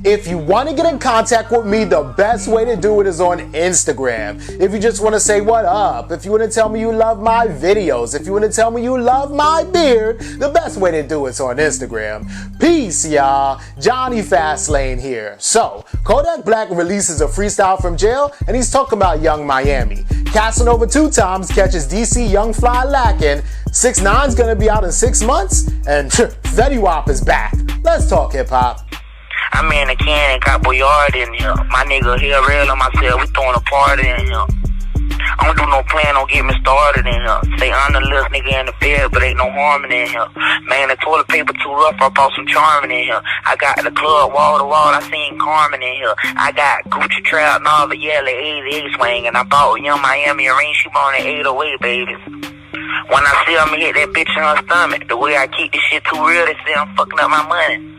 If you want to get in contact with me, the best way to do it is on Instagram. If you just want to say what up, if you want to tell me you love my videos, if you want to tell me you love my beard, the best way to do it is on Instagram. Peace, y'all. Jonny Fastlane here. So, Kodak Black releases a freestyle from jail, and he's talking about Young Miami. Casanova 2 times catches DC Young Fly lacking. 6ix9ine's gonna be out in 6 months, and Fetty Wap is back. Let's talk hip-hop. I'm in the can and got Boyard in here. My nigga here, real on myself, we throwing a party in here. I don't do no plan on getting me started in here. Stay on the list, nigga in the bed, but ain't no harmony in here. Man, the toilet paper too rough, I brought some charming in here. I got the club wall to wall, I seen Carmen in here. I got Gucci Trout, Nova, Yellow, 88 swing, and I bought Young Miami a ring, she on the 808, baby. When I see her, hit that bitch in her stomach. The way I keep this shit too real, they say I'm fucking up my money.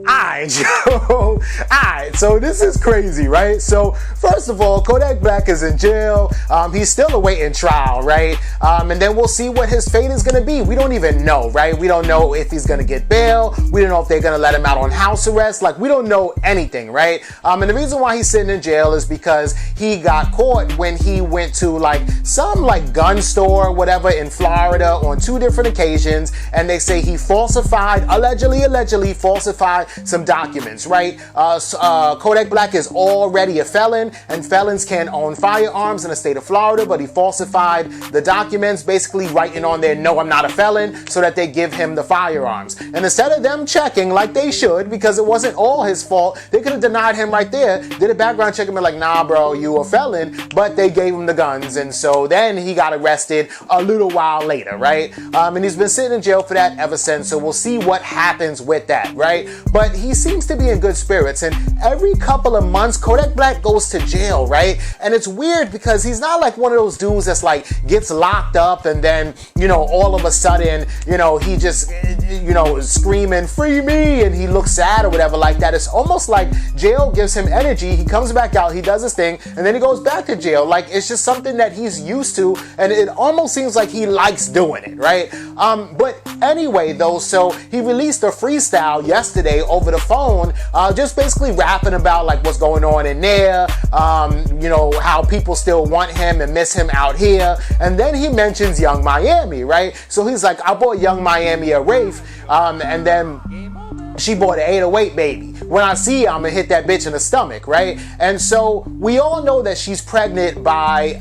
Alright, Joe. Alright, so this is crazy, right? So, first of all, Kodak Black is in jail. He's still awaiting trial, right? And then we'll see what his fate is going to be. We don't even know, right? We don't know if he's going to get bail. We don't know if they're going to let him out on house arrest. Like, we don't know anything, right? And the reason why he's sitting in jail is because he got caught when he went to, like, some, like, gun store or whatever in Florida on 2 different occasions. And they say he falsified, allegedly falsified some documents, right? Kodak Black is already a felon, and felons can't own firearms in the state of Florida, but he falsified the documents, basically writing on there, no, I'm not a felon, so that they give him the firearms. And instead of them checking like they should, because it wasn't all his fault, they could have denied him right there, did a background check and be like, nah, bro, you a felon, but they gave him the guns, and so then he got arrested a little while later, right? And he's been sitting in jail for that ever since, so we'll see what happens with that, right? But he seems to be in good spirits, and every couple of months Kodak Black goes to jail, right? And it's weird because he's not like one of those dudes that's like gets locked up and then, you know, all of a sudden, you know, he just, you know, screaming free me and he looks sad or whatever like that. It's almost like jail gives him energy. He comes back out, he does his thing, and then he goes back to jail. Like, it's just something that he's used to, and it almost seems like he likes doing it, right? But anyway though, so he released a freestyle yesterday over the phone, just basically rapping about like what's going on in there, you know, how people still want him and miss him out here. And then he mentions Young Miami, right? So he's like, I bought Young Miami a Wraith, and then she bought an 808 baby. When I see her, I'm gonna hit that bitch in the stomach, right? And so we all know that she's pregnant by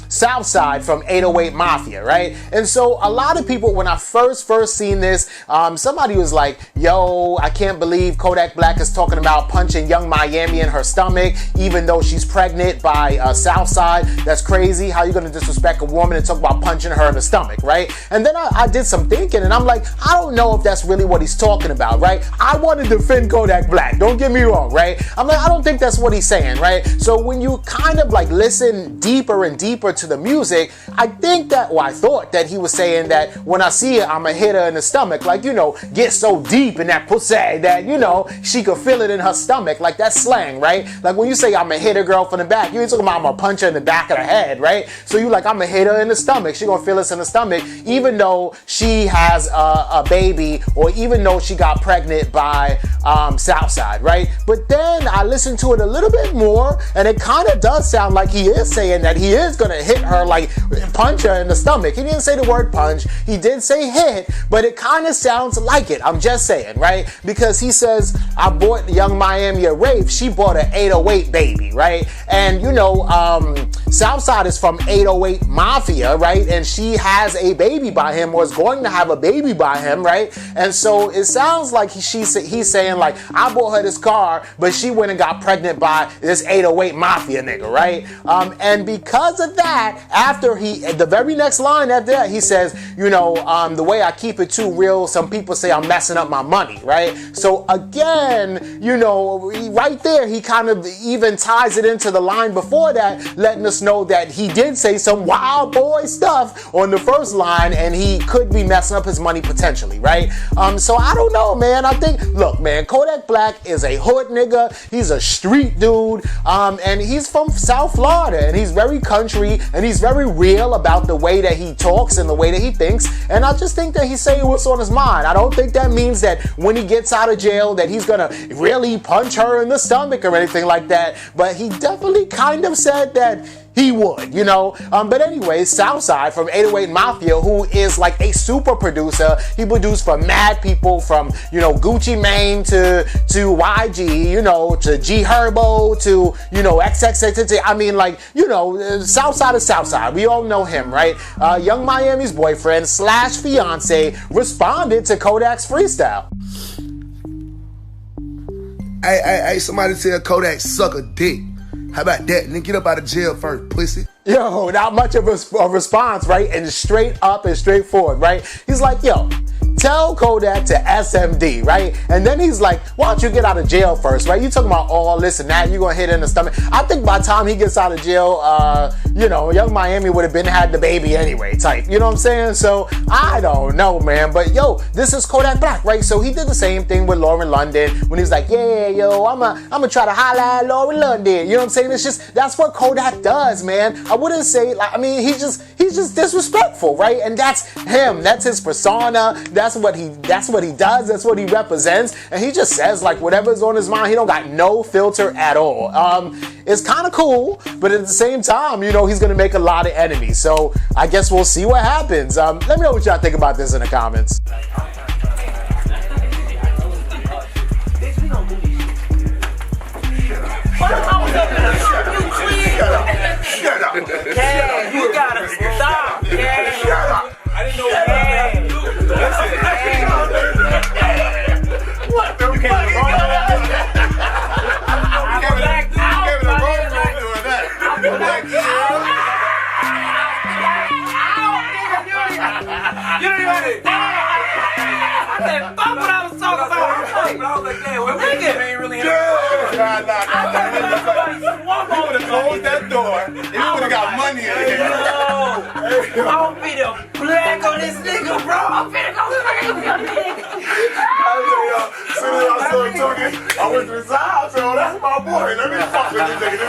Southside from 808 Mafia, right? And so a lot of people, when I first seen this, somebody was like, yo, I can't believe Kodak Black is talking about punching Young Miami in her stomach, even though she's pregnant by Southside. That's crazy. How you gonna disrespect a woman and talk about punching her in the stomach, right? And then I did some thinking, and I'm like, I don't know if that's really what he's talking about, right? I want to defend Kodak Black, don't get me wrong, right? I'm like, I don't think that's what he's saying, right? So when you kind of like listen deeper and deeper to the music, I think that, or I thought that he was saying that when I see her, I'ma hit her in the stomach, like, you know, get so deep in that pussy that, you know, she could feel it in her stomach, like that's slang, right? Like when you say I'ma hit a girl from the back, you ain't talking about I'm gonna punch her in the back of the head, right? So you like, I'ma hit her in the stomach, she gonna feel this in the stomach, even though she has a baby, or even though she got pregnant by Southside, right? But then I listened to it a little bit more, and it kind of does sound like he is saying that he is gonna hit her, like punch her in the stomach. He didn't say the word punch, he did say hit, but it kind of sounds like it. I'm just saying, right? Because he says, I bought Young Miami a Wraith, she bought an 808 baby, right? And you know, Southside is from 808 Mafia, right? And she has a baby by him, or is going to have a baby by him, right? And so it sounds like he's saying like, I bought her this car, but she went and got pregnant by this 808 Mafia nigga, right? And because of that, after the very next line after that, he says, you know, the way I keep it too real, some people say I'm messing up my money, right? So again, you know, right there, he kind of even ties it into the line before that, letting us just know that he did say some wild boy stuff on the first line, and he could be messing up his money potentially, right? So I don't know, man. I think, look, man, Kodak Black is a hood nigga. He's a street dude, and he's from South Florida, and he's very country, and he's very real about the way that he talks and the way that he thinks. And I just think that he's saying what's on his mind. I don't think that means that when he gets out of jail that he's gonna really punch her in the stomach or anything like that. But he definitely kind of said that he would, you know. But anyway, Southside from 808 Mafia, who is like a super producer. He produced for mad people, from, you know, Gucci Mane to YG, you know, to G Herbo to, you know, XXX. I mean, like, you know, Southside is Southside. We all know him, right? Young Miami's boyfriend slash fiance responded to Kodak's freestyle. Hey, somebody tell Kodak suck a dick. How about that? Then get up out of jail first, pussy. Yo, not much of a response, right? And straight up and straightforward, right? He's like, yo, tell Kodak to SMD, right? And then he's like, why don't you get out of jail first, right? You talking about all this and that, you gonna hit in the stomach. I think by the time he gets out of jail, you know, Young Miami would have had the baby anyway, type. You know what I'm saying? So I don't know, man. But yo, this is Kodak Black, right? So he did the same thing with Lauren London when he was like, yeah, yo, I'm gonna try to holla at Lauren London. You know what I'm saying? It's just, that's what Kodak does, man. I wouldn't say, like, I mean, he's just disrespectful, right? And that's him. That's his persona. That's what he does. That's what he represents. And he just says like whatever's on his mind. He don't got no filter at all. It's kind of cool, but at the same time, you know, he's gonna make a lot of enemies. So I guess we'll see what happens. Let me know what y'all think about this in the comments. Shut up. Yeah, you gotta stop. Yeah, shut up. I didn't know what to do. What the fuck? I'm black out. I'm black out. You don't even I said, fuck what I was talking about. I was like, damn, well, nigga ain't really in You would have closed that door and you would have got money in here. I'm finna black on this nigga, bro. I'm finna go black on this nigga. As soon as I started talking, I went to his house. I said, oh, that's my boy. Let me fuck with this nigga.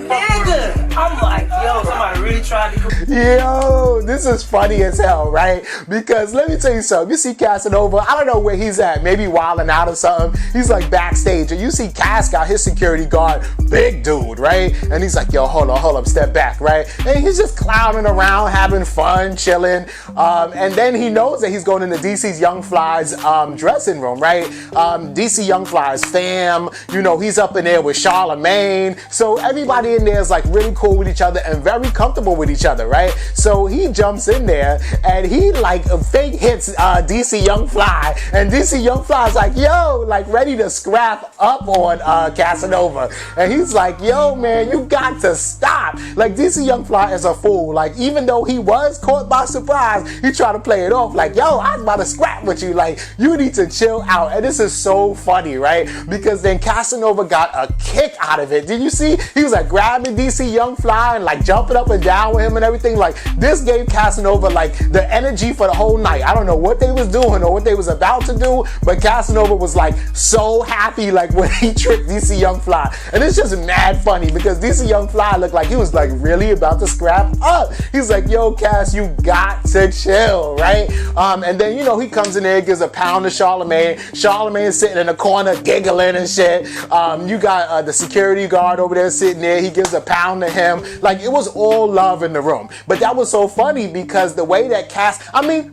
Nigga. I'm like, yo, somebody really tried to. Yo, this is funny as hell, right? Because let me tell you something. You see Casanova, I don't know where he's at. Maybe wilding out or something. He's like backstage. And you see Cas got his security guard, big dude, right? And he's like, yo, hold up, step back, right? And he's just clowning around, having fun, chilling. And then he knows that he's going into DC's Young Fly's dressing room, right? DC Young Fly's fam, you know, he's up in there with Charlemagne. So everybody in there is like really cool with each other and very comfortable with each other, right? So he jumps in there and he like fake hits DC Young Fly, and DC Young Fly's like, yo, like ready to scrap up on Casanova. And he's like, yo, man, you got to stop. Like, DC Young Fly is a fool. Like, even though he was caught by surprise, he tried to play it off like, yo, I was about to scrap with you. Like, you need to chill out. And this is so funny, right? Because then Casanova got a kick out of it. Did you see? He was like grabbing DC Young Fly and like jumping up and down with him and everything. Like, this gave Casanova like the energy for the whole night. I don't know what they was doing or what they was about to do, but Casanova was like so happy like when he tricked DC Young Fly. And it's just mad funny because DC Young Fly looked like he was like really about to scrap up. He's like, yo, Cass, you got to chill, right? And then, you know, he comes in there, gives a pound to Charlemagne. Charlemagne's sitting in the corner giggling and shit. You got the security guard over there sitting there. He gives a pound to him. Like, it was all love in the room. But that was so funny because the way that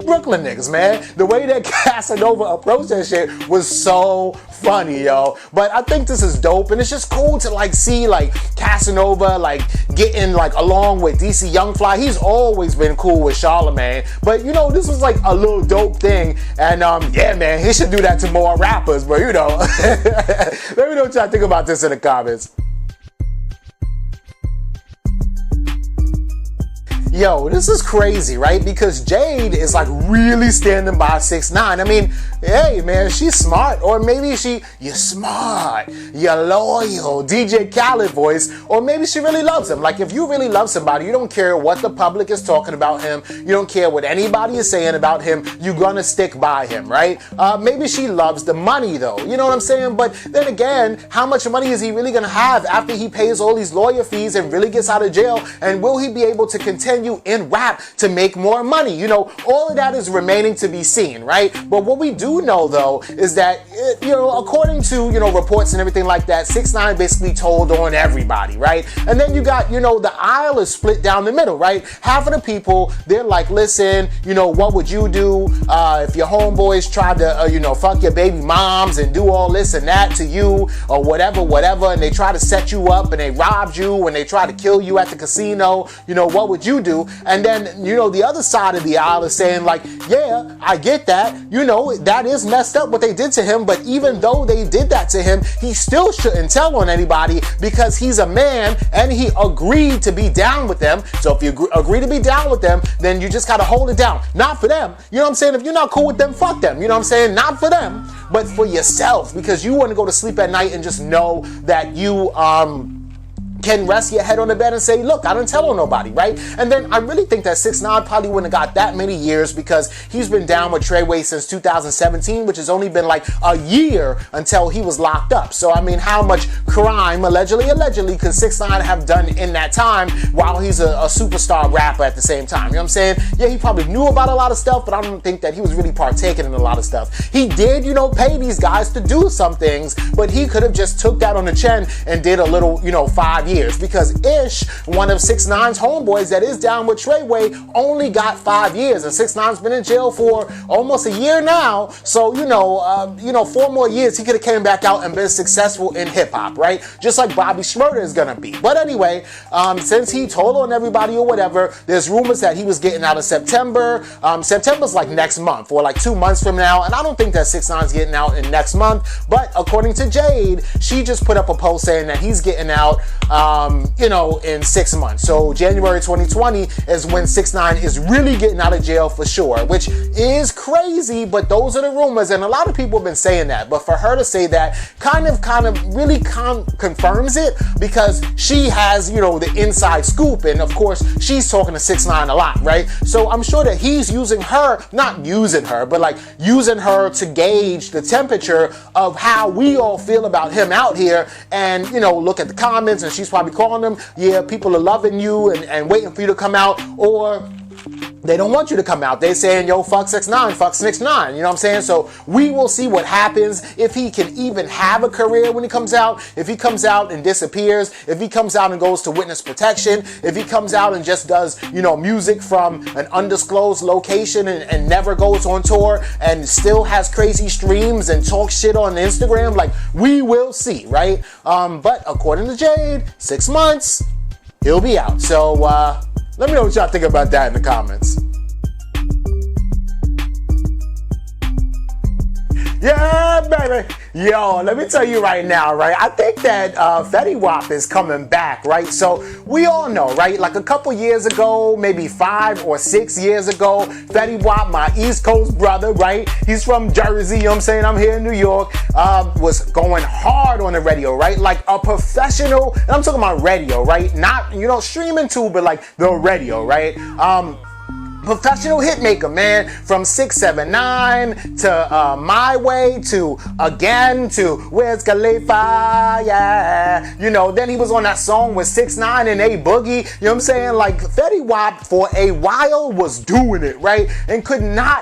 Brooklyn niggas, man, the way that Casanova approached that shit was so funny, yo. But I think this is dope, and it's just cool to like see like Casanova like getting like along with DC Young Fly. He's always been cool with Charlemagne, but you know, this was like a little dope thing. And yeah, man, he should do that to more rappers. But you know, let me know what y'all think about this in the comments. Yo, this is crazy, right? Because Jade is like really standing by 6ix9ine. I mean, hey man, she's smart, or maybe you're smart, you're loyal, DJ Khaled voice, or maybe she really loves him. Like if you really love somebody, you don't care what the public is talking about him, you don't care what anybody is saying about him, you're gonna stick by him, right? Maybe she loves the money though, you know what I'm saying? But then again, how much money is he really gonna have after he pays all these lawyer fees and really gets out of jail? And will he be able to continue in rap to make more money? You know, all of that is remaining to be seen, right? But what we do know though is that, you know, according to, you know, reports and everything like that, 6ix9ine basically told on everybody, right? And then you got, you know, the aisle is split down the middle, right? Half of the people, they're like, listen, you know, what would you do if your homeboys tried to, you know, fuck your baby moms and do all this and that to you or whatever, and they try to set you up and they robbed you and they try to kill you at the casino, you know, what would you do? And then, you know, the other side of the aisle is saying like, yeah, I get that, you know, that is messed up what they did to him, but even though they did that to him, he still shouldn't tell on anybody because he's a man and he agreed to be down with them. So if you agree to be down with them, then you just gotta hold it down. Not for them, you know what I'm saying? If you're not cool with them, fuck them, you know what I'm saying? Not for them, but for yourself, because you want to go to sleep at night and just know that you can rest your head on the bed and say, look, I didn't tell on nobody, right? And then I really think that 6ix9ine probably wouldn't have got that many years because he's been down with Treyway since 2017, which has only been like a year until he was locked up. So I mean, how much crime allegedly could 6ix9ine have done in that time while he's a superstar rapper at the same time? You know what I'm saying? Yeah, he probably knew about a lot of stuff, but I don't think that he was really partaking in a lot of stuff. He did, you know, pay these guys to do some things, but he could have just took that on the chin and did a little, you know, 5 years, because Ish, one of 6ix9ine's homeboys that is down with Treyway, only got 5 years, and 6ix9ine's been in jail for almost a year now. So you know, 4 more years he could have came back out and been successful in hip hop, right? Just like Bobby Shmurda is gonna be. But anyway, since he told on everybody or whatever, there's rumors that he was getting out of September. September's like next month or like 2 months from now, and I don't think that 6ix9ine's getting out in next month. But according to Jade, she just put up a post saying that he's getting out you know, in 6 months. So January 2020 is when 6ix9ine is really getting out of jail for sure, which is crazy, but those are the rumors, and a lot of people have been saying that. But for her to say that kind of really confirms it, because she has, you know, the inside scoop, and of course she's talking to 6ix9ine a lot, right? So I'm sure that he's using her, not using her, but like using her to gauge the temperature of how we all feel about him out here, and, you know, look at the comments, and she's probably calling them, yeah, people are loving you and waiting for you to come out, or they don't want you to come out. They saying, yo, fuck 6ix9ine, fuck 6ix9ine. You know what I'm saying? So we will see what happens, if he can even have a career when he comes out, if he comes out and disappears, if he comes out and goes to witness protection, if he comes out and just does, you know, music from an undisclosed location and never goes on tour and still has crazy streams and talks shit on Instagram. Like, we will see, right? But according to Jade, 6 months, he'll be out. So, let me know what y'all think about that in the comments. Yeah, baby. Yo, let me tell you right now, right? I think that Fetty Wap is coming back, right? So we all know, right? Like a couple years ago, maybe 5 or 6 years ago, Fetty Wap, my East Coast brother, right? He's from Jersey, you know what I'm saying? I'm here in New York. Was going hard on the radio, right? Like a professional, and I'm talking about radio, right? Not, you know, streaming too, but like the radio, right? Professional hitmaker, man, from 6ix9ine to My Way to Again to Where's Khalifa, yeah. You know, then he was on that song with 6ix9ine and A Boogie, you know what I'm saying? Like, Fetty Wap for a while was doing it, right? And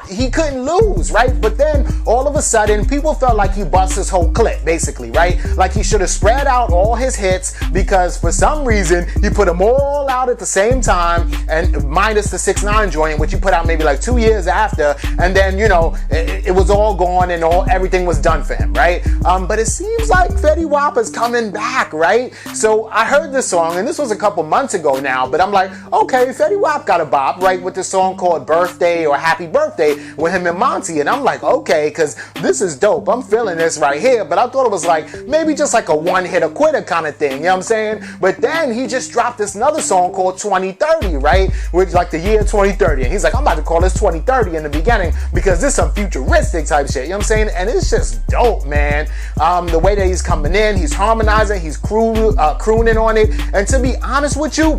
he couldn't lose, right? But then all of a sudden, people felt like he bust his whole clip, basically, right? Like he should have spread out all his hits, because for some reason, he put them all out at the same time, and minus the 6ix9ine joint, joint, which you put out maybe like 2 years after, and then, you know, it was all gone and everything was done for him, right? But it seems like Fetty Wap is coming back, right? So I heard this song, and this was a couple months ago now, but I'm like, okay, Fetty Wap got a bop, right, with this song called Birthday or Happy Birthday with him and Monty, and I'm like, okay, because this is dope. I'm feeling this right here, but I thought it was like maybe just like a one-hit-a-quitter kind of thing, you know what I'm saying? But then he just dropped this another song called 2030, right, which like the year 2030, and he's like, I'm about to call this 2030 in the beginning because this is some futuristic type shit, you know what I'm saying? And it's just dope, man. The way that he's coming in, he's harmonizing, he's crooning on it, and to be honest with you,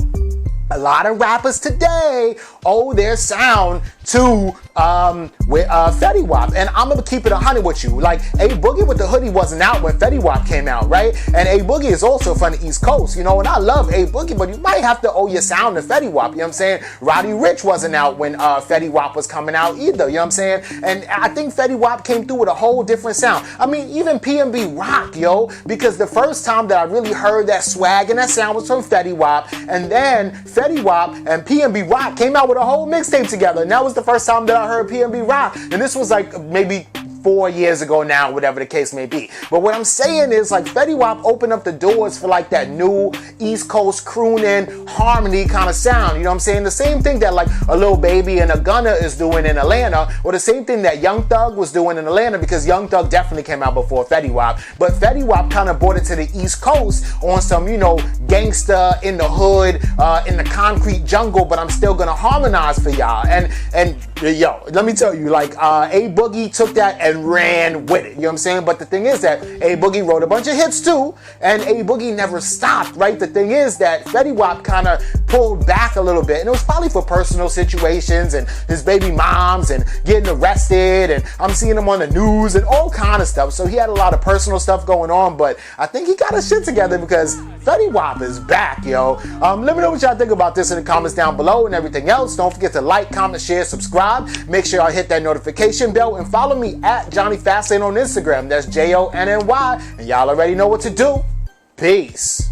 a lot of rappers today owe their sound to Fetty Wap, and I'm gonna keep it 100 with you. Like, A Boogie with the Hoodie wasn't out when Fetty Wap came out, right? And A Boogie is also from the East Coast, you know, and I love A Boogie, but you might have to owe your sound to Fetty Wap, you know what I'm saying? Roddy Ricch wasn't out when Fetty Wap was coming out either, you know what I'm saying? And I think Fetty Wap came through with a whole different sound. I mean, even P&B Rock, yo, because the first time that I really heard that swag and that sound was from Fetty Wap, and then Fetty Wap and P&B Rock came out with a whole mixtape together, and that was the first time that I heard P&B Rock, and this was like maybe 4 years ago now, whatever the case may be. But what I'm saying is, like, Fetty Wap opened up the doors for like that new East Coast crooning harmony kind of sound, you know what I'm saying? The same thing that like a Lil Baby and a Gunna is doing in Atlanta, or the same thing that Young Thug was doing in Atlanta, because Young Thug definitely came out before Fetty Wap, but Fetty Wap kind of brought it to the East Coast on some, you know, gangsta in the hood, in the concrete jungle, but I'm still gonna harmonize for y'all. And yo, let me tell you, like, A Boogie took that and ran with it, you know what I'm saying? But the thing is that A Boogie wrote a bunch of hits too, and A Boogie never stopped, right? The thing is that Fetty Wap kind of pulled back a little bit, and it was probably for personal situations and his baby moms and getting arrested, and I'm seeing him on the news and all kind of stuff, so he had a lot of personal stuff going on, but I think he got his shit together because Fetty Wap is back, yo. Let me know what y'all think about this in the comments down below, and everything else. Don't forget to like, comment, share, subscribe. Make sure y'all hit that notification bell and follow me at Jonny Fastlane on Instagram. That's Jonny, and y'all already know what to do. Peace.